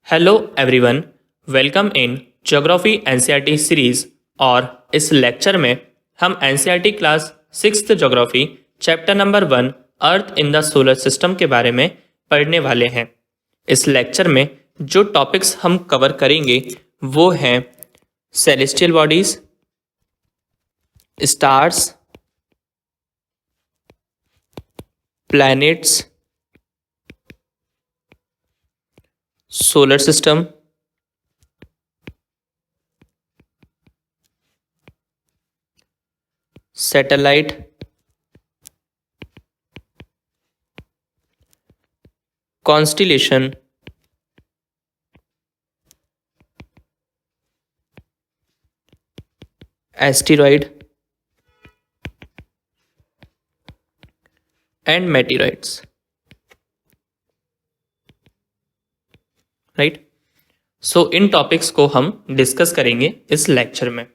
Hello everyone, welcome in geography NCERT series. और इस lecture में हम NCERT class 6th geography chapter number 1 earth in the solar system के बारे में पढ़ने वाले हैं। इस लेक्चर में जो टॉपिक्स हम कवर करेंगे वो हैं celestial bodies, stars, planets, solar system, satellite, constellation, asteroid and meteoroids. Right, so in topics को हम डिस्कस करेंगे इस लेक्चर में।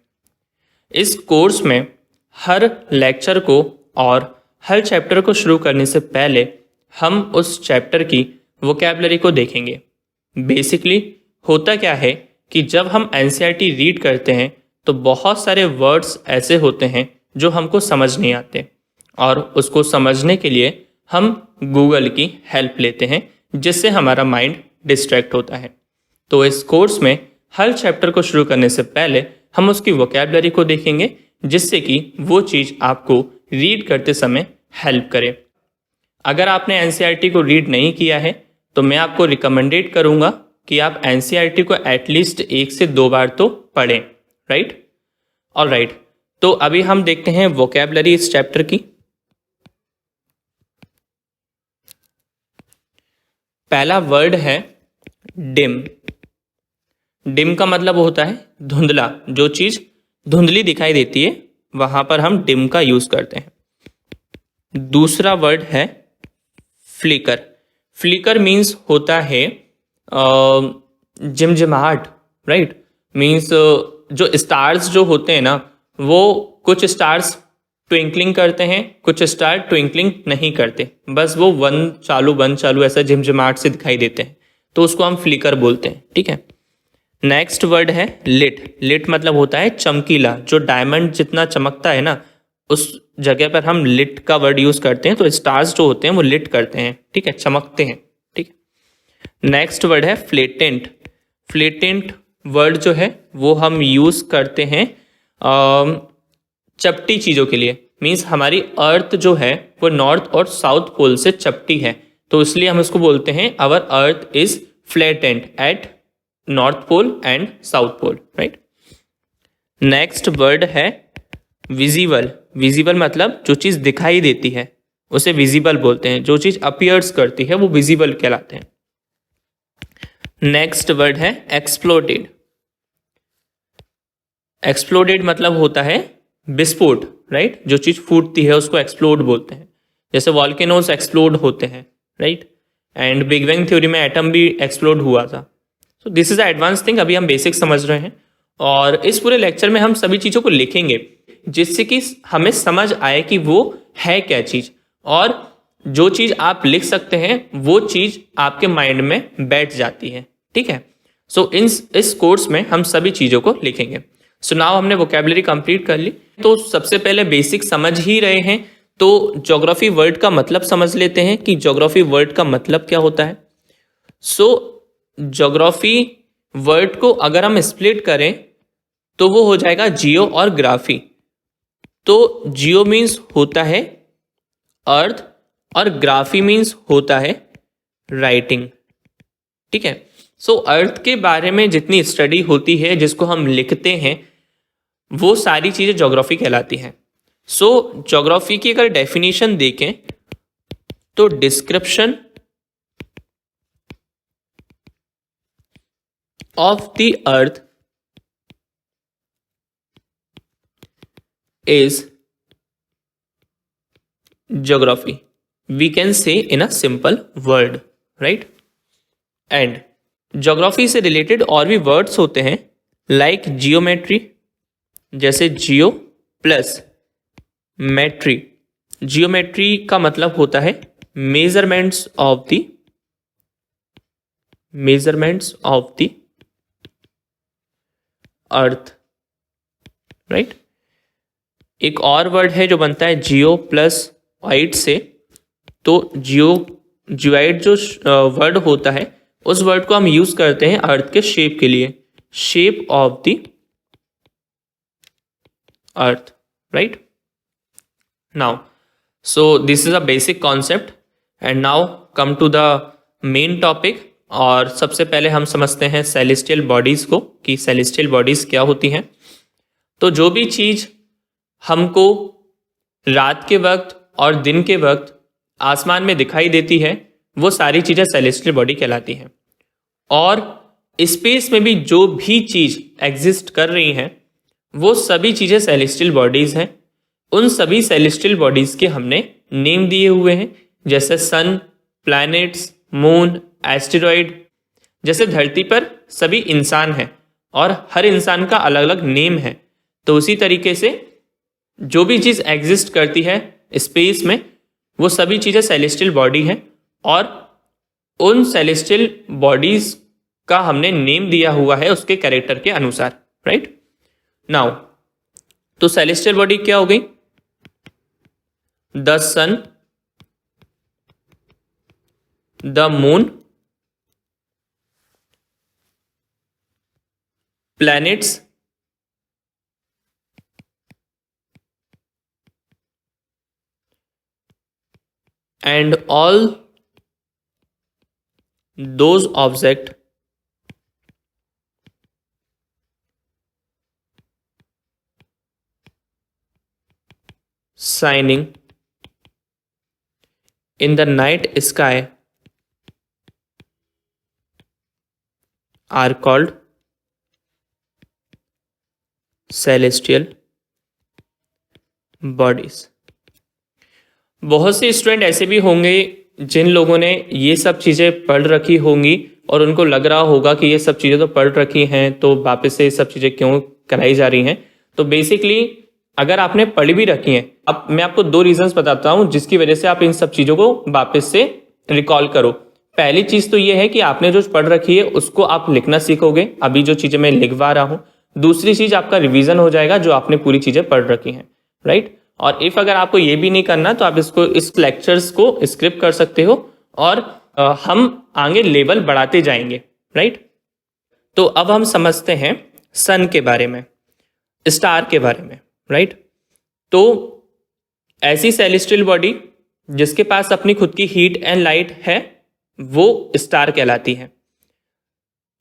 इस कोर्स में हर लेक्चर को और हर चैप्टर को शुरू करने से पहले हम उस चैप्टर की वोकैबुलरी को देखेंगे। बेसिकली होता क्या है कि जब हम एनसीईआरटी रीड करते हैं तो बहुत सारे वर्ड्स ऐसे होते हैं जो हमको समझ नहीं आते, और उसको समझने के लिए हम गूगल की हेल्प लेते हैं, जिससे हमारा माइंड डिस्ट्रैक्ट होता है। तो इस कोर्स में हर चैप्टर को शुरू करने से पहले हम उसकी वोकैबुलरी को देखेंगे, जिससे कि वो चीज़ आपको रीड करते समय हेल्प करे। अगर आपने एनसीईआरटी को रीड नहीं किया है तो मैं आपको रिकमेंडेड करूंगा कि आप एनसीईआरटी को एटलीस्ट 1 से 2 बार तो पढ़ें। राइट, ऑलराइट, तो अभी हम देखते हैं वोकैबुलरी इस चैप्टर की। पहला वर्ड है डिम। डिम का मतलब होता है धुंधला। जो चीज़ धुंधली दिखाई देती है वहां पर हम डिम का यूज करते हैं। दूसरा वर्ड है फ्लिकर। फ्लिकर मीन्स होता है झिमझिमाहट। राइट, मीन्स जो स्टार्स जो होते हैं ना, वो कुछ स्टार्स ट्विंकलिंग करते हैं, कुछ स्टार ट्विंकलिंग नहीं करते, बस वो बंद चालू ऐसा झिमझिमाहट से दिखाई देते हैं, तो उसको हम फ्लिकर बोलते हैं। ठीक है। नेक्स्ट वर्ड है लिट। लिट मतलब होता है चमकीला। जो डायमंड जितना चमकता है ना, उस जगह पर हम लिट का वर्ड यूज करते हैं। तो स्टार्स जो होते हैं वो लिट करते हैं, ठीक है, चमकते हैं। ठीक है। नेक्स्ट वर्ड है फ्लेटेंट। फ्लेटेंट वर्ड जो है वो हम यूज करते हैं चपटी चीजों के लिए। मीन्स हमारी अर्थ जो है वो नॉर्थ और साउथ पोल से चपटी है, तो इसलिए हम इसको बोलते हैं our earth is flattened at north pole and south pole. Right. Next word है विजिबल। विजिबल मतलब जो चीज दिखाई देती है उसे विजिबल बोलते हैं। जो चीज अपीयर्स करती है वो विजिबल कहलाते हैं। नेक्स्ट वर्ड है एक्सप्लोडेड। एक्सप्लोडेड मतलब होता है विस्फोट। राइट, जो चीज फूटती है उसको एक्सप्लोड बोलते हैं। जैसे वॉल्केनोस एक्सप्लोड होते हैं। Right, and big bang theory में एटम भी एक्सप्लोड हुआ था। सो this is a advance thing. अभी हम बेसिक समझ रहे हैं और इस पूरे लेक्चर में हम सभी चीज़ों को लिखेंगे, जिससे कि हमें समझ आए कि वो है क्या चीज़, और जो चीज़ आप लिख सकते हैं वो चीज़ आपके माइंड में बैठ जाती है। ठीक है। सो इस कोर्स में हम सभी चीज़ों को लिखेंगे। सो नाउ हमने वोकैबुलरी कंप्लीट कर ली, तो सबसे पहले बेसिक समझ ही रहे हैं तो ज्योग्राफी वर्ड का मतलब समझ लेते हैं कि ज्योग्राफी वर्ड का मतलब क्या होता है। सो ज्योग्राफी वर्ड को अगर हम स्प्लिट करें तो वो हो जाएगा जियो और ग्राफी। तो जियो मीन्स होता है अर्थ और ग्राफी मीन्स होता है राइटिंग। ठीक है। सो अर्थ के बारे में जितनी स्टडी होती है, जिसको हम लिखते हैं, वो सारी चीजें ज्योग्राफी कहलाती हैं। सो ज्योग्राफी की अगर डेफिनेशन देखें तो description of the earth is geography. We can say in a simple word, right? And geography से related और भी words होते हैं like geometry, जैसे जियो प्लस मेट्री। जियोमेट्री का मतलब होता है measurements of the measurements of the earth, right. एक और वर्ड है जो बनता है जियो प्लस ऑइड से, तो जियोइड जो वर्ड होता है उस वर्ड को हम यूज करते हैं अर्थ के शेप के लिए, shape of the earth, right. Now so this is a basic concept and now come to the main topic. और सबसे पहले हम समझते हैं सेलेस्टियल बॉडीज को, कि सेलेस्टियल बॉडीज क्या होती हैं। तो जो भी चीज हमको रात के वक्त और दिन के वक्त आसमान में दिखाई देती है वो सारी चीजें सेलेस्टियल बॉडी कहलाती हैं। और स्पेस में भी जो भी चीज एग्जिस्ट कर रही हैं वो सभी चीजें सेलेस्टियल बॉडीज हैं। उन सभी सेलेस्टियल बॉडीज के हमने नेम दिए हुए हैं, जैसे सन, प्लैनेट्स, मून, एस्टेरॉइड। जैसे धरती पर सभी इंसान हैं और हर इंसान का अलग अलग नेम है, तो उसी तरीके से जो भी चीज़ एग्जिस्ट करती है स्पेस में वो सभी चीज़ें सेलेस्टियल बॉडी हैं। और उन सेलेस्टियल बॉडीज का हमने नेम दिया हुआ है उसके कैरेक्टर के अनुसार, राइट। नाउ तो सेलेस्टियल बॉडी क्या हो गई? The sun, the moon, planets, and all those objects shining in the night sky are called celestial bodies। बहुत से स्टूडेंट ऐसे भी होंगे जिन लोगों ने ये सब चीज़ें पढ़ रखी होंगी और उनको लग रहा होगा कि ये सब चीज़ें तो पढ़ रखी हैं तो वापस से ये सब चीज़ें क्यों कराई जा रही हैं। तो बेसिकली अगर आपने पढ़ भी रखी हैं, अब मैं आपको दो रीजंस बताता हूँ जिसकी वजह से आप इन सब चीज़ों को वापस से रिकॉल करो। पहली चीज़ तो ये है कि आपने जो पढ़ रखी है उसको आप लिखना सीखोगे, अभी जो चीज़ें मैं लिखवा रहा हूँ। दूसरी चीज़ आपका रिविजन हो जाएगा जो आपने पूरी चीज़ें पढ़ रखी हैं, राइट। और इफ अगर आपको ये भी नहीं करना तो आप इसको इस लेक्चर्स को स्क्रिप्ट कर सकते हो और हम आगे लेवल बढ़ाते जाएंगे, राइट। तो अब हम समझते हैं सन के बारे में, स्टार के बारे में, राइट। तो ऐसी सेलेस्टियल बॉडी जिसके पास अपनी खुद की हीट एंड लाइट है वो स्टार कहलाती है।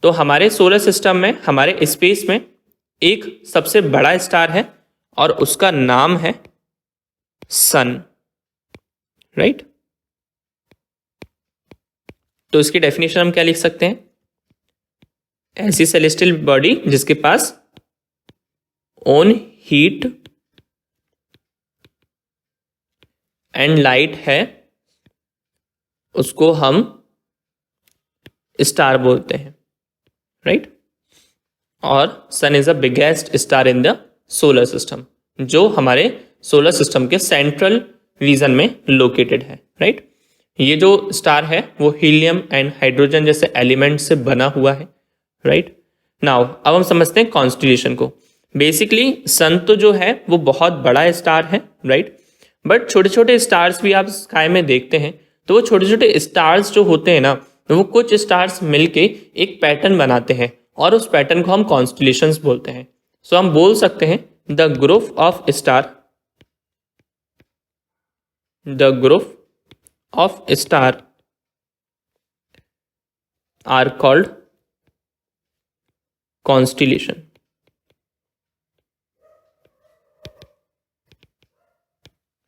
तो हमारे सोलर सिस्टम में, हमारे स्पेस में एक सबसे बड़ा स्टार है और उसका नाम है सन, राइट। तो इसकी डेफिनेशन हम क्या लिख सकते हैं? ऐसी सेलेस्टियल बॉडी जिसके पास ओन हीट एंड लाइट है उसको हम स्टार बोलते हैं, राइट। और sun is the biggest star in the solar system, जो हमारे सोलर सिस्टम के सेंट्रल रीजन में लोकेटेड है, राइट। ये जो स्टार है वो हीलियम एंड हाइड्रोजन जैसे एलिमेंट से बना हुआ है, राइट। नाउ अब हम समझते हैं कॉन्स्टिलेशन को। बेसिकली सन तो जो है वो बहुत बड़ा स्टार है, राइट। बट छोटे छोटे स्टार्स भी आप स्काई में देखते हैं तो वो छोटे छोटे स्टार्स जो होते हैं ना वो कुछ स्टार्स मिलके एक पैटर्न बनाते हैं और उस पैटर्न को हम कॉन्स्टिलेशंस बोलते हैं। सो हम बोल सकते हैं the group of star, the group of star are called constellation,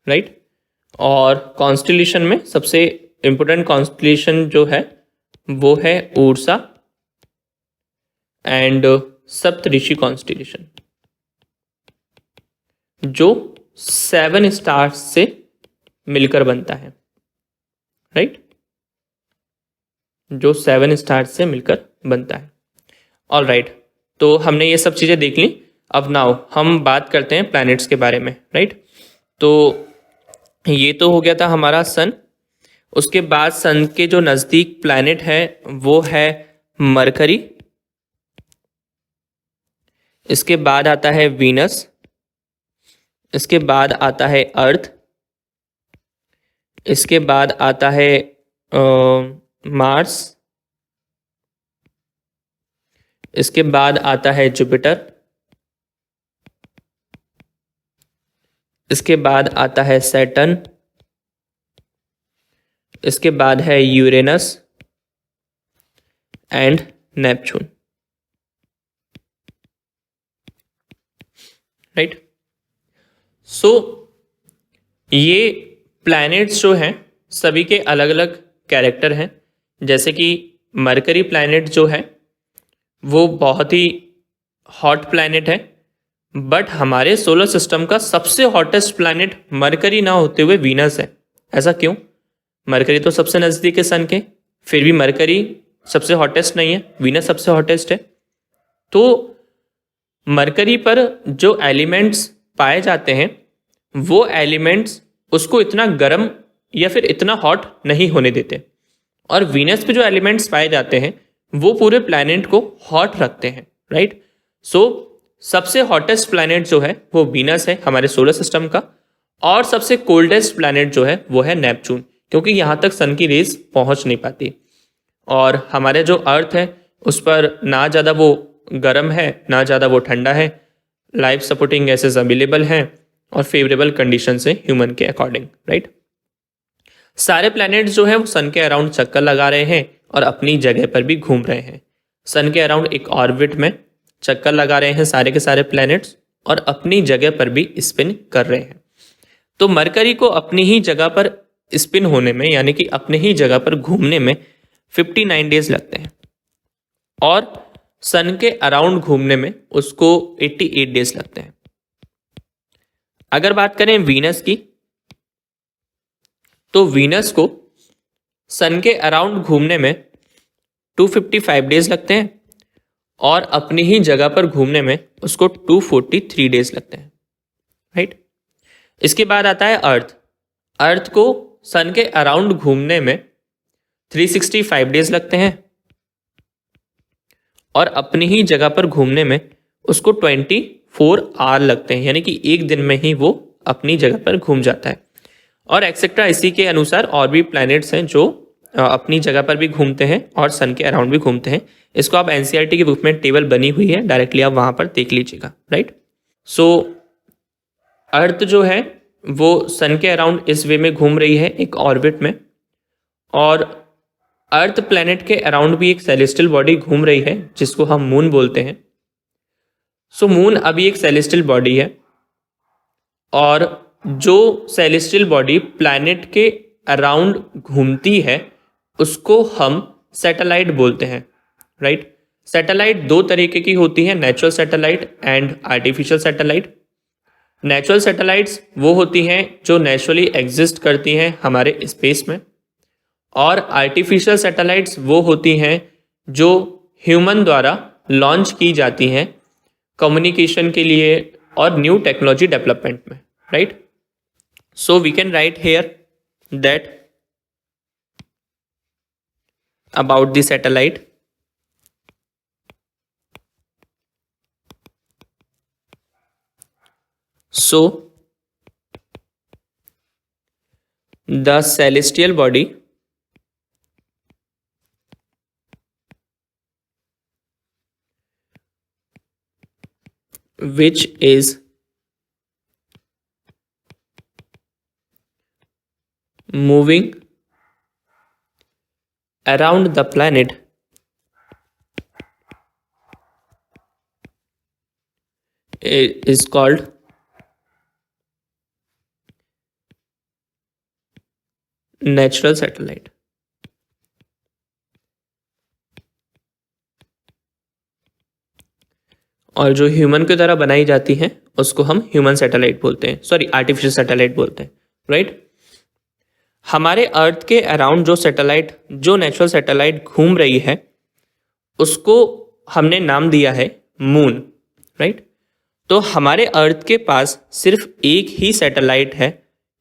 right. और कॉन्स्टिलेशन में सबसे इंपोर्टेंट कॉन्स्टिलेशन जो है वो है उर्सा एंड सप्तऋषि कॉन्स्टिलेशन, जो 7 स्टार्स से मिलकर बनता है, राइट। जो 7 स्टार्स से मिलकर बनता है। ऑल राइट, तो हमने ये सब चीजें देख ली। अब नाउ हम बात करते हैं प्लैनेट्स के बारे में, राइट। तो ये तो हो गया था हमारा सन। उसके बाद सन के जो नज़दीक प्लैनेट है वो है मरकरी, इसके बाद आता है वीनस, इसके बाद आता है अर्थ, इसके बाद आता है मार्स, इसके बाद आता है जुपिटर, इसके बाद आता है सैटर्न, इसके बाद है यूरेनस एंड नेपच्यून, राइट। सो ये प्लैनेट्स जो हैं सभी के अलग अलग कैरेक्टर हैं। जैसे कि मरकरी प्लैनेट जो है वो बहुत ही हॉट प्लैनेट है, बट हमारे सोलर सिस्टम का सबसे हॉटेस्ट प्लैनेट मरकरी ना होते हुए वीनस है। ऐसा क्यों? मरकरी तो सबसे नज़दीक है सन के, फिर भी मरकरी सबसे हॉटेस्ट नहीं है, वीनस सबसे हॉटेस्ट है। तो मरकरी पर जो एलिमेंट्स पाए जाते हैं वो एलिमेंट्स उसको इतना गर्म या फिर इतना हॉट नहीं होने देते, और वीनस पे जो एलिमेंट्स पाए जाते हैं वो पूरे प्लैनेट को हॉट रखते हैं, राइट। सो सबसे हॉटेस्ट प्लैनेट जो है वो वीनस है हमारे सोलर सिस्टम का, और सबसे कोल्डेस्ट प्लैनेट जो है वो है नेपच्यून, क्योंकि यहाँ तक सन की रेज पहुँच नहीं पाती। और हमारे जो अर्थ है उस पर ना ज़्यादा वो गर्म है ना ज़्यादा वो ठंडा है, लाइफ सपोर्टिंग गैसेस अवेलेबल हैं और फेवरेबल कंडीशन से ह्यूमन के अकॉर्डिंग, राइट। सारे प्लैनेट्स जो है वो सन के अराउंड चक्कर लगा रहे हैं और अपनी जगह पर भी घूम रहे हैं। सन के अराउंड एक ऑर्बिट में चक्कर लगा रहे हैं सारे के सारे प्लैनेट्स और अपनी जगह पर भी स्पिन कर रहे हैं। तो मरकरी को अपनी ही जगह पर स्पिन होने में, यानी कि अपनी ही जगह पर घूमने में 59 डेज लगते हैं, और सन के अराउंड घूमने में उसको 88 डेज लगते हैं। अगर बात करें वीनस की, तो वीनस को सन के अराउंड घूमने में 255 डेज लगते हैं, और अपनी ही जगह पर घूमने में उसको 243 डेज लगते हैं, राइट। इसके बाद आता है अर्थ। अर्थ को सन के अराउंड घूमने में 365 डेज लगते हैं, और अपनी ही जगह पर घूमने में उसको 24 आवर लगते हैं, यानी कि एक दिन में ही वो अपनी जगह पर घूम जाता है। और एक्सेट्रा इसी के अनुसार और भी प्लैनेट्स हैं जो अपनी जगह पर भी घूमते हैं और सन के अराउंड भी घूमते हैं। इसको आप एनसीईआरटी की बुक में टेबल बनी हुई है, डायरेक्टली आप वहाँ पर देख लीजिएगा, राइट। सो अर्थ जो है वो सन के अराउंड इस वे में घूम रही है एक ऑर्बिट में, और अर्थ प्लैनेट के अराउंड भी एक सेलेस्टियल बॉडी घूम रही है जिसको हम मून बोलते हैं। सो मून अभी एक सेलेस्टियल बॉडी है, और जो सेलेस्टियल बॉडी प्लैनेट के अराउंड घूमती है उसको हम सैटेलाइट बोलते हैं, राइट। सैटेलाइट दो तरीके की होती है, natural satellite and artificial satellite. Natural satellites वो होती हैं जो नेचुरली एग्जिस्ट करती हैं हमारे स्पेस में, और आर्टिफिशियल सैटेलाइट्स वो होती हैं जो ह्यूमन द्वारा लॉन्च की जाती हैं कम्युनिकेशन के लिए और न्यू टेक्नोलॉजी डेवलपमेंट में, right. So we can write here that about the satellite. So, the celestial body which is moving around the planet is called natural satellite. और जो ह्यूमन के द्वारा बनाई जाती हैं उसको हम ह्यूमन सैटेलाइट बोलते हैं, सॉरी आर्टिफिशियल सैटेलाइट बोलते हैं, राइट। हमारे अर्थ के अराउंड जो सैटेलाइट, जो नेचुरल सैटेलाइट घूम रही है उसको हमने नाम दिया है मून, राइट। तो हमारे अर्थ के पास सिर्फ एक ही सैटेलाइट है,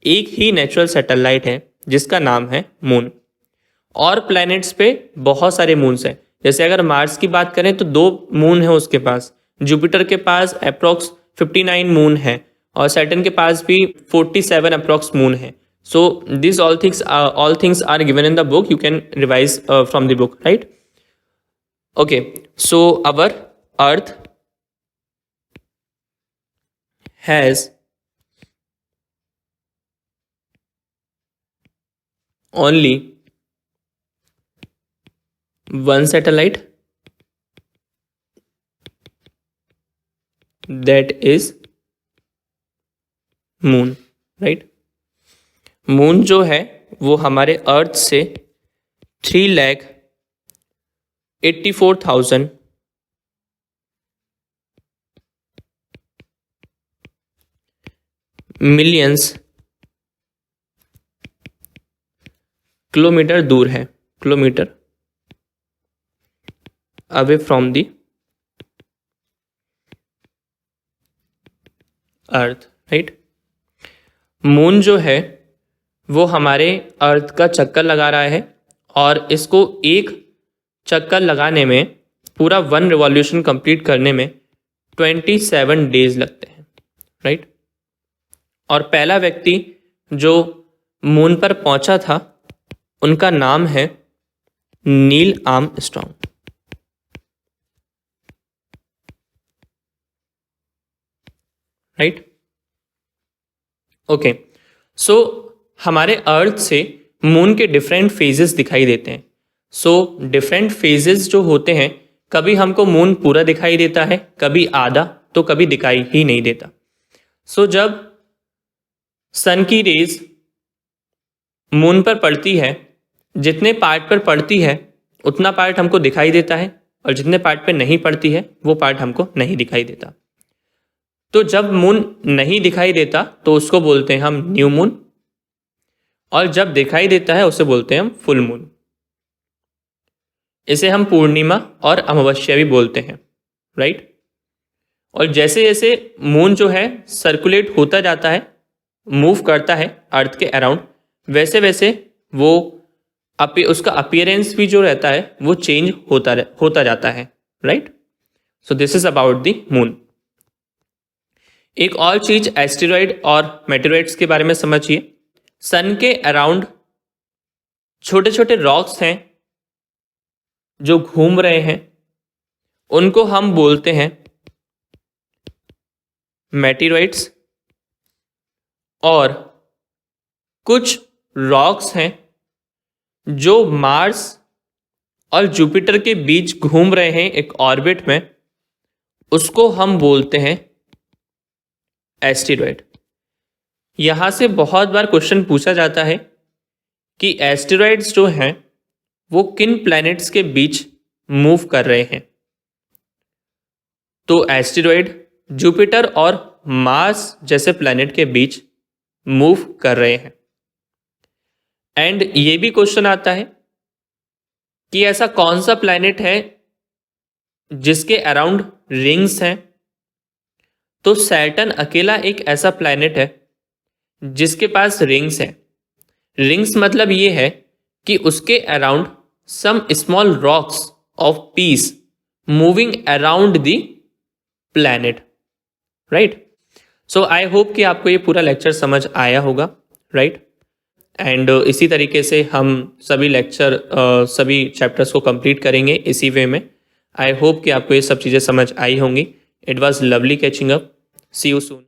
एक ही नेचुरल सैटेलाइट है जिसका नाम है मून। और प्लैनेट्स पे बहुत सारे मून्स हैं, जैसे अगर मार्स की बात करें तो 2 मून है उसके पास, जुपिटर के पास अप्रॉक्स 59 मून है और सैटर्न के पास भी 47 अप्रॉक्स मून है. So this all things are given in the book. You can revise from the book, right? Okay, so our earth has only one satellite, that is moon, right? Moon जो है वो हमारे अर्थ से 3,84,000 millions kilometre दूर है, kilometre away from the earth, right? Moon जो है वो हमारे अर्थ का चक्कर लगा रहा है और इसको एक चक्कर लगाने में, पूरा 1 रिवॉल्यूशन कंप्लीट करने में 27 डेज लगते हैं, राइट? और पहला व्यक्ति जो मून पर पहुंचा था उनका नाम है नील आर्मस्ट्रॉन्ग, राइट? ओके, सो हमारे अर्थ से मून के डिफरेंट फेजेस दिखाई देते हैं. सो डिफरेंट फेजेस जो होते हैं, कभी हमको मून पूरा दिखाई देता है, कभी आधा, तो कभी दिखाई ही नहीं देता. सो जब सन की रेज मून पर पड़ती है, जितने पार्ट पर पड़ती है उतना पार्ट हमको दिखाई देता है और जितने पार्ट पर नहीं पड़ती है वो पार्ट हमको नहीं दिखाई देता. तो जब मून नहीं दिखाई देता तो उसको बोलते हैं हम न्यू मून, और जब दिखाई देता है उसे बोलते हैं हम फुल मून. इसे हम पूर्णिमा और अमावस्या भी बोलते हैं, राइट? और जैसे जैसे मून जो है सर्कुलेट होता जाता है, मूव करता है अर्थ के अराउंड, वैसे वैसे वो उसका अपीयरेंस भी जो रहता है वो चेंज होता जाता है, right? So this is about the moon. एक और चीज एस्टेरॉइड और मेटेरॉइड्स के बारे में समझिए. सन के अराउंड छोटे छोटे रॉक्स हैं जो घूम रहे हैं, उनको हम बोलते हैं मेटेरॉइड्स. और कुछ रॉक्स हैं जो मार्स और जुपिटर के बीच घूम रहे हैं एक ऑर्बिट में, उसको हम बोलते हैं एस्टेरॉइड. यहां से बहुत बार क्वेश्चन पूछा जाता है कि एस्टेरॉइड्स जो हैं वो किन प्लैनेट्स के बीच मूव कर रहे हैं. तो एस्टेरॉइड जुपिटर और मार्स जैसे प्लैनेट के बीच मूव कर रहे हैं. एंड ये भी क्वेश्चन आता है कि ऐसा कौन सा प्लैनेट है जिसके अराउंड रिंग्स हैं. तो सैटर्न अकेला एक ऐसा प्लैनेट है जिसके पास रिंग्स हैं. रिंग्स मतलब ये है कि उसके around some small rocks of piece moving around the planet, right? So I hope कि आपको ये पूरा लेक्चर समझ आया होगा, राइट? एंड इसी तरीके से हम सभी चैप्टर्स को कंप्लीट करेंगे इसी वे में. आई होप कि आपको ये सब चीज़ें समझ आई होंगी. It was lovely catching up. See you soon.